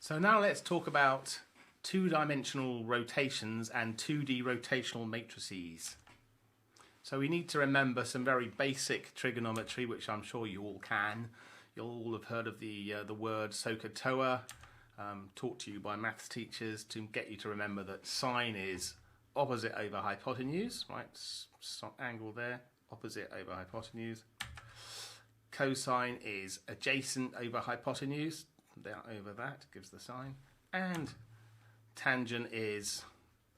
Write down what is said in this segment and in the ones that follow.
So now let's talk about two-dimensional rotations and 2D rotational matrices. So we need to remember some very basic trigonometry, which I'm sure you all can. You'll all have heard of the word ROCO224, taught to you by maths teachers to get you to remember that sine is opposite over hypotenuse, right? Angle there, opposite over hypotenuse. Cosine is adjacent over hypotenuse, over that gives the sine, and tangent is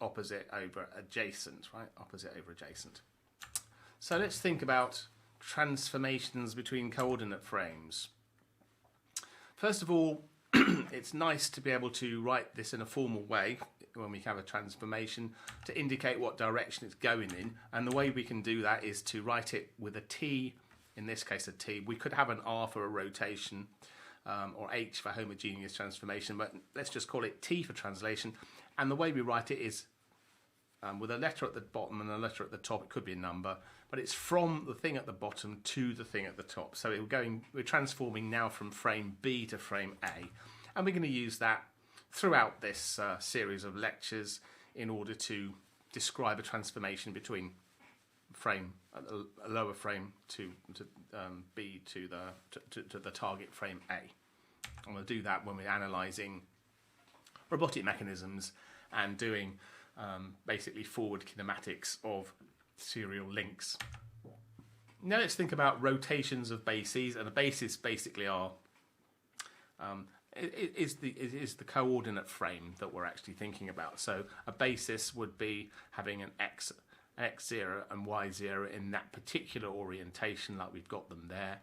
opposite over adjacent, right? Opposite over adjacent. So let's think about transformations between coordinate frames. First of all, it's nice to be able to write this in a formal way when we have a transformation to indicate what direction it's going in, and the way we can do that is to write it with a T, in this case a T. We could have an R for a rotation, or H for homogeneous transformation, but let's just call it T for translation. And the way we write it is with a letter at the bottom and a letter at the top. It could be a number, but it's from the thing at the bottom to the thing at the top. So we're transforming now from frame B to frame A, and we're going to use that throughout this series of lectures in order to describe a transformation between a lower frame to B to the target frame A. And we'll do that when we're analysing robotic mechanisms and doing basically forward kinematics of serial links. Now let's think about rotations of bases, and a basis basically is the coordinate frame that we're actually thinking about. So a basis would be having an x0 and y0 in that particular orientation, like we've got them there,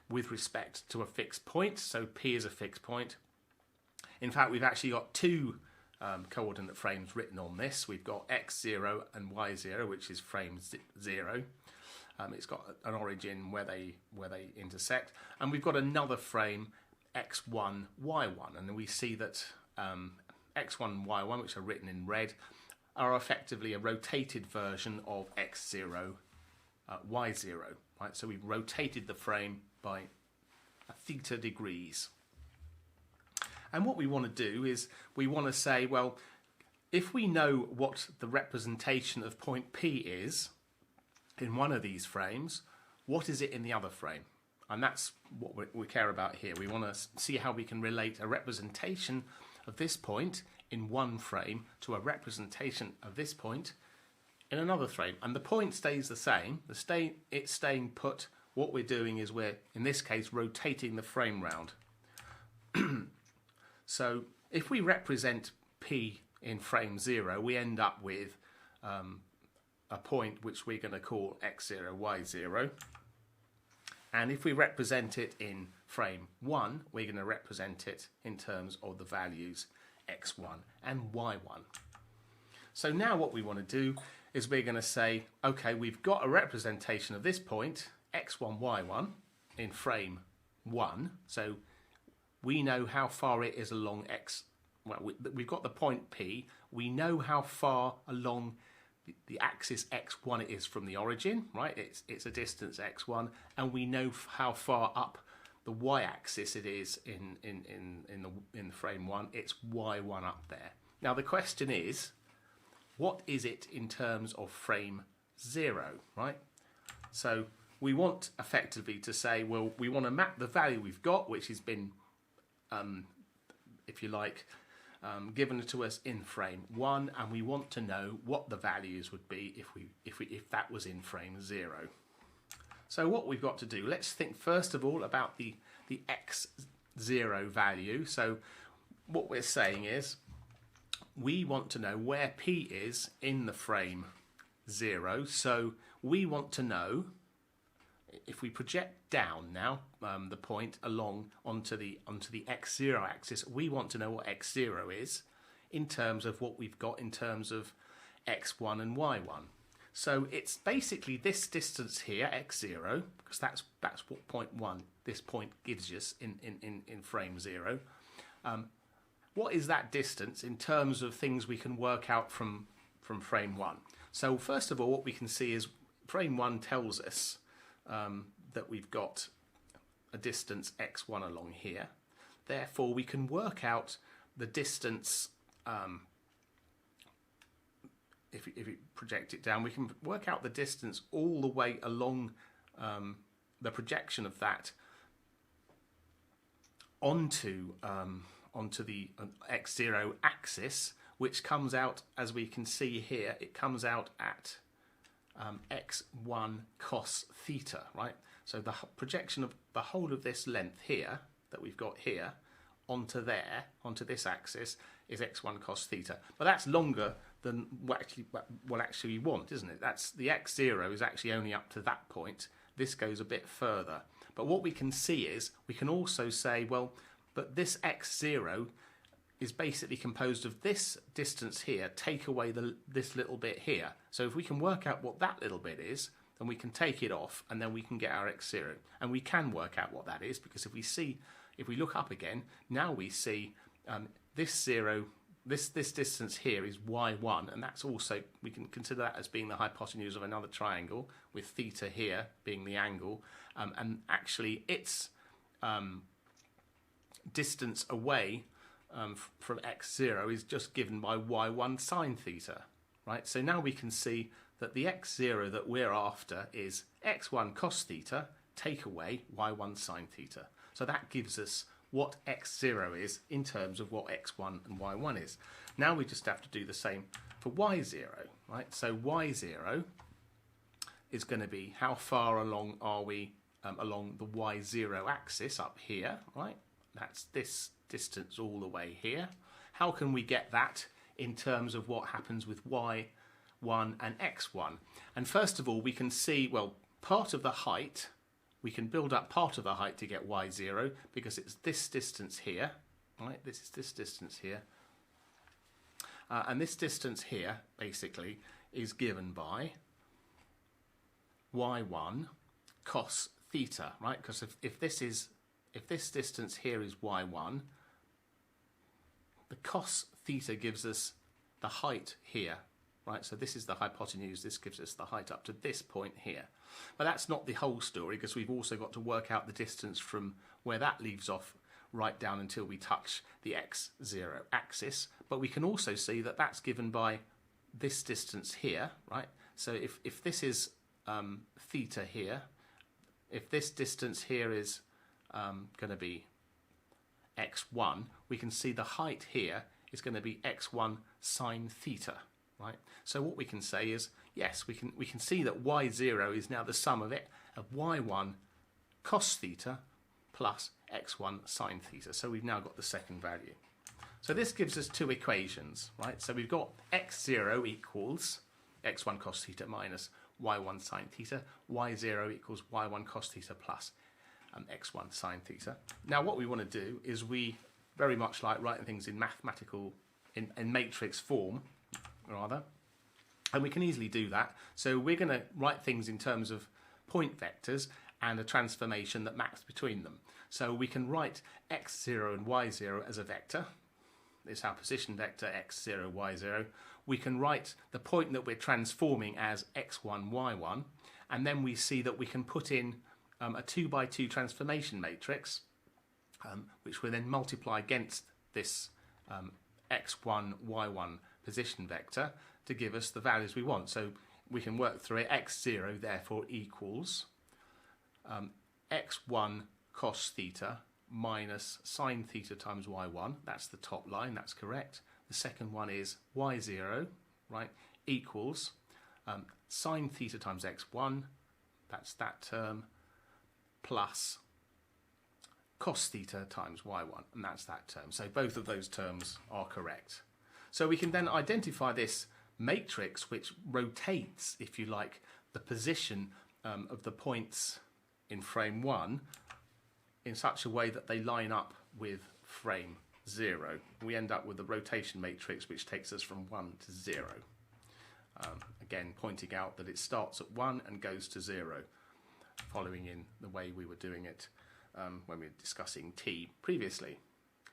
with respect to a fixed point. So P is a fixed point. In fact, we've actually got two coordinate frames written on this. We've got x0 and y0, which is frame 0. It's got an origin where they intersect, and we've got another frame x1, y1, and we see that x1 and y1, which are written in red, are effectively a rotated version of x0, y0. Right? So we've rotated the frame by a theta degrees. And what we want to do is we want to say, well, if we know what the representation of point P is in one of these frames, what is it in the other frame? And that's what we care about here. We want to see how we can relate a representation of this point in one frame to a representation of this point in another frame. And the point stays the same. It's staying put. What we're doing is we're, in this case, rotating the frame round. So if we represent P in frame 0, we end up with a point which we're going to call x0, y0. And if we represent it in frame 1, we're going to represent it in terms of the values x1 and y1. So now what we want to do is we're going to say, okay, we've got a representation of this point, x1, y1, in frame 1. So we know how far it is along x. Well, we've got the point P. We know how far along the axis x1 it is from the origin, right? It's a distance x1, and we know how far up the y-axis it is in frame 1. It's y1 up there. Now the question is, what is it in terms of frame 0, right? So we want effectively to say, well, we want to map the value we've got, which has been if you like, given to us in frame 1, and we want to know what the values would be if that was in frame 0. So what we've got to do, let's think first of all about the x0 value. So what we're saying is we want to know where P is in the frame 0. So we want to know, if we project down now the point along onto the x0 axis, we want to know what x0 is in terms of what we've got in terms of x1 and y1. So it's basically this distance here, x0, because that's what point 1, this point gives us in frame 0. What is that distance in terms of things we can work out from frame 1? So first of all, what we can see is frame 1 tells us that we've got a distance x1 along here. therefore we can work out the distance. If you project it down, we can work out the distance all the way along the projection of that onto the x0 axis, which comes out, as we can see here, it comes out at x1 cos theta, right? So the projection of the whole of this length here that we've got here onto this axis is x1 cos theta. But that's longer than what actually we want, isn't it? That's the x0 is actually only up to that point. This goes a bit further. But what we can see is, we can also say, well, but this x0 is basically composed of this distance here, take away this little bit here. So if we can work out what that little bit is, then we can take it off, and then we can get our x0. And we can work out what that is, because if we look up again, now we see this distance here is y1, and that's also, we can consider that as being the hypotenuse of another triangle, with theta here being the angle, and actually its distance away from x0 is just given by y1 sine theta, right? So now we can see that the x0 that we're after is x1 cos theta, take away y1 sine theta. So that gives us what x0 is in terms of what x1 and y1 is. Now we just have to do the same for y0, right? So y0 is going to be, how far along are we along the y0 axis up here, right? That's this distance all the way here. How can we get that in terms of what happens with y1 and x1? And first of all, we can see, well, part of the height, we can build up part of the height to get y0, because it's this distance here, right? This is this distance here. And this distance here, basically, is given by y1 cos theta, right? Because if this distance here is y1, the cos theta gives us the height here, right? So this is the hypotenuse, this gives us the height up to this point here. But that's not the whole story, because we've also got to work out the distance from where that leaves off right down until we touch the x0 axis. But we can also see that that's given by this distance here, right? So if this is theta here, if this distance here is going to be x1, we can see the height here is going to be x1 sine theta, right? So what we can say is, yes, we can see that y0 is now the sum of y1 cos theta plus x1 sine theta. So we've now got the second value. So this gives us two equations, right? So we've got x0 equals x1 cos theta minus y1 sine theta, y0 equals y1 cos theta plus x1 sine theta. Now what we want to do is, we very much like writing things in mathematical, in matrix form, rather, and we can easily do that. So we're going to write things in terms of point vectors and a transformation that maps between them. So we can write x0 and y0 as a vector. It's our position vector x0, y0. We can write the point that we're transforming as x1, y1, and then we see that we can put in a 2x2 transformation matrix, which will then multiply against this x1, y1 position vector to give us the values we want. So we can work through it. x0 therefore equals x1 cos theta minus sine theta times y1. That's the top line, that's correct. The second one is y0, right, equals sine theta times x1, that's that term, plus cos theta times y1, and that's that term. So both of those terms are correct. So we can then identify this matrix which rotates, if you like, the position of the points in frame 1 in such a way that they line up with frame 0. We end up with a rotation matrix which takes us from 1 to 0. Again, pointing out that it starts at 1 and goes to 0, following in the way we were doing it when we were discussing T previously.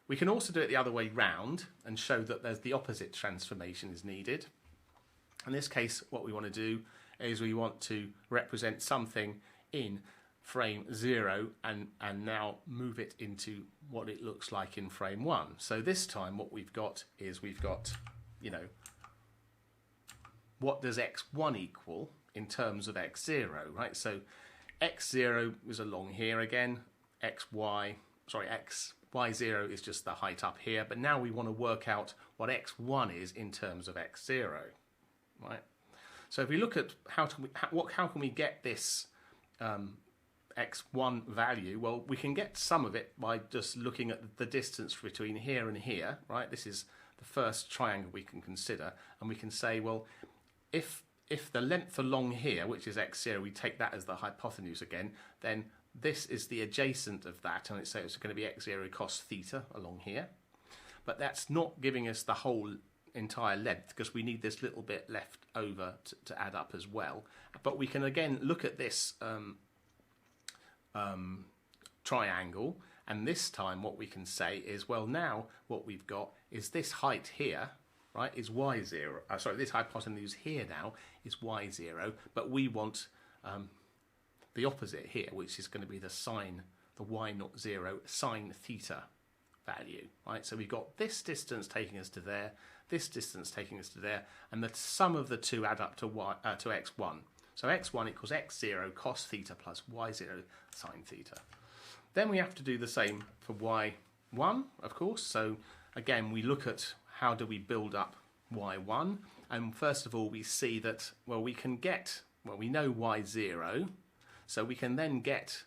We can also do it the other way round and show that there's the opposite transformation is needed. In this case, what we want to do is we want to represent something in frame 0 and now move it into what it looks like in frame 1. So this time what we've got is you know, what does x1 equal in terms of x0, right? So x0 is along here again, y0 is just the height up here, but now we want to work out what x1 is in terms of x0, right? So if we look at how can we get this x1 value? Well, we can get some of it by just looking at the distance between here and here, right? This is the first triangle we can consider, and we can say, well, if the length along here, which is x0, we take that as the hypotenuse again, then this is the adjacent of that, and it's going to be x0 cos theta along here. But that's not giving us the whole entire length, because we need this little bit left over to add up as well. But we can again look at this triangle, and this time what we can say is, well, now what we've got is this height here, right, is y0. This hypotenuse here now is y0, but we want the opposite here, which is going to be the y0 sine theta value, right? So we've got this distance taking us to there, this distance taking us to there, and the sum of the two add up to x1. So x1 equals x0 cos theta plus y0 sine theta. Then we have to do the same for y1, of course. So again, we look at how do we build up y1, and first of all we see that, well, we know y0, so we can then get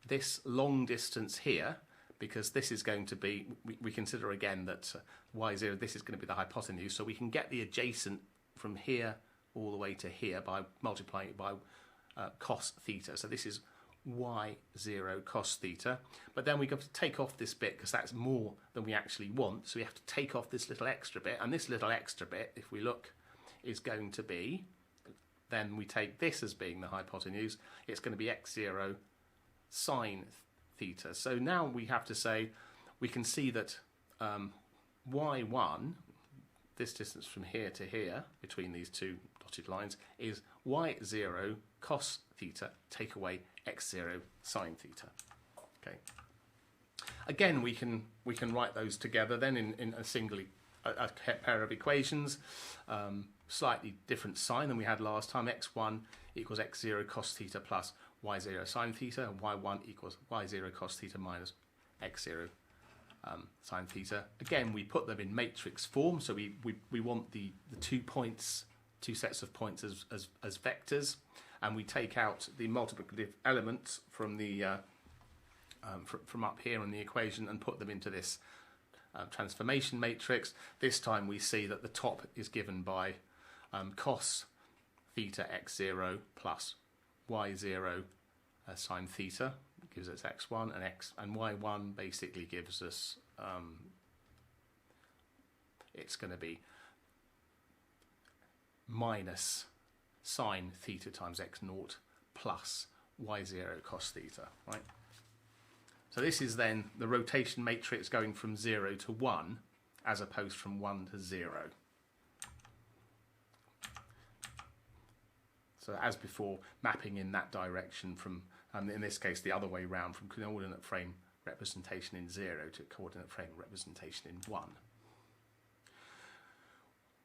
this long distance here, because this is going to be, we consider again that y0, this is going to be the hypotenuse, so we can get the adjacent from here all the way to here by multiplying it by cos theta. So this is y0 cos theta, but then we've got to take off this bit because that's more than we actually want, so we have to take off this little extra bit, and this little extra bit, if we look, is going to be, then we take this as being the hypotenuse, it's going to be x0 sine theta. So now we have to say, we can see that y1, this distance from here to here between these two dotted lines, is y0 cos theta, take away x0 sine theta. Okay. Again, we can write those together then in a pair of equations, slightly different sign than we had last time. x1 equals x0 cos theta plus y0 sine theta, and y1 equals y0 cos theta minus x0 sine theta. Again, we put them in matrix form, so we want the 2 sets of points as vectors, and we take out the multiplicative elements from the from up here in the equation and put them into this transformation matrix. This time we see that the top is given by cos theta x0 plus y0 sine theta, gives us x1, and y1 basically gives us it's going to be minus sine theta times x0 plus y0 cos theta, right? So this is then the rotation matrix going from 0 to 1 as opposed from 1 to 0. So as before, mapping in that direction from, in this case, the other way round, from coordinate frame representation in 0 to coordinate frame representation in 1.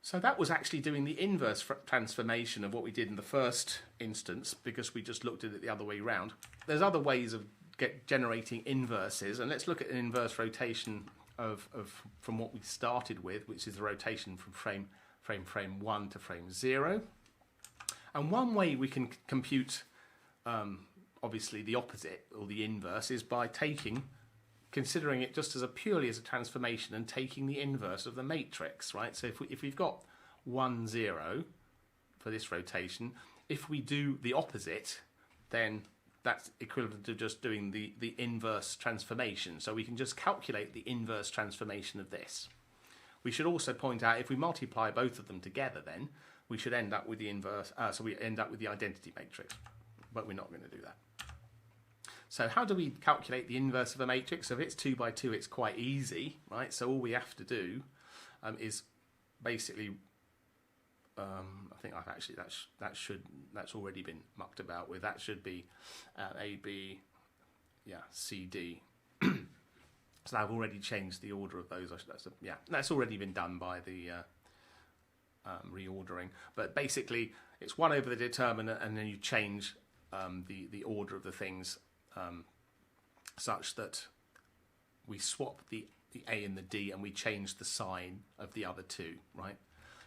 So that was actually doing the inverse transformation of what we did in the first instance, because we just looked at it the other way round. There's other ways of generating inverses, and let's look at an inverse rotation from what we started with, which is the rotation from frame 1 to frame 0. And one way we can compute obviously the opposite, or the inverse, is by considering it just as purely as a transformation and taking the inverse of the matrix, right? So if we've got 1, 0 for this rotation, if we do the opposite, then that's equivalent to just doing the inverse transformation. So we can just calculate the inverse transformation of this. We should also point out, if we multiply both of them together, then we should end up with the inverse, so we end up with the identity matrix, but we're not going to do that. So how do we calculate the inverse of a matrix? So if it's 2 by 2, it's quite easy, right? So all we have to do is basically I think I've actually that's already been mucked about with. That should be A, B, yeah, C, D. So I've already changed the order of those. That's already been done by the reordering. But basically, it's 1 over the determinant, and then you change the order of the things such that we swap the A and the D, and we change the sign of the other two, right?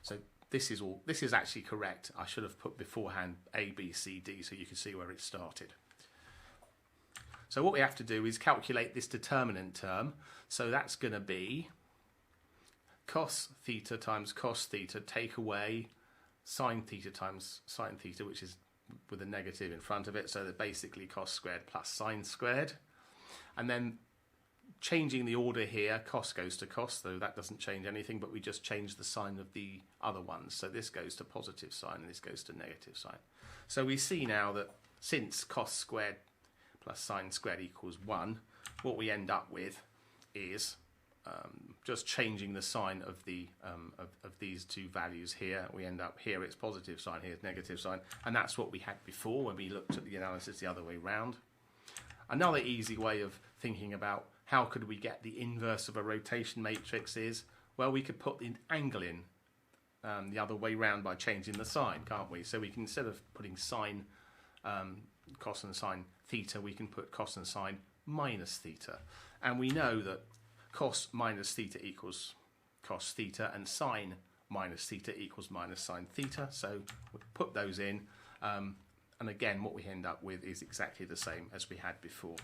So this is actually correct. I should have put beforehand A, B, C, D, so you can see where it started. So what we have to do is calculate this determinant term. So that's going to be cos theta times cos theta, take away sine theta times sine theta, which is with a negative in front of it. So that basically cos squared plus sine squared. And then changing the order here, cos goes to cos, though that doesn't change anything, but we just change the sign of the other ones. So this goes to positive sign and this goes to negative sign. So we see now that since cos squared plus sine squared equals 1, what we end up with is just changing the sign of the of these two values here. We end up here it's positive sign, here's negative sign, and that's what we had before when we looked at the analysis the other way round. Another easy way of thinking about how could we get the inverse of a rotation matrix is, well, we could put the angle in the other way round by changing the sign, can't we? So we can, instead of putting sine, cos and sine theta, we can put cos and sine minus theta. And we know that cos minus theta equals cos theta, and sine minus theta equals minus sine theta. So we put those in, and again, what we end up with is exactly the same as we had before.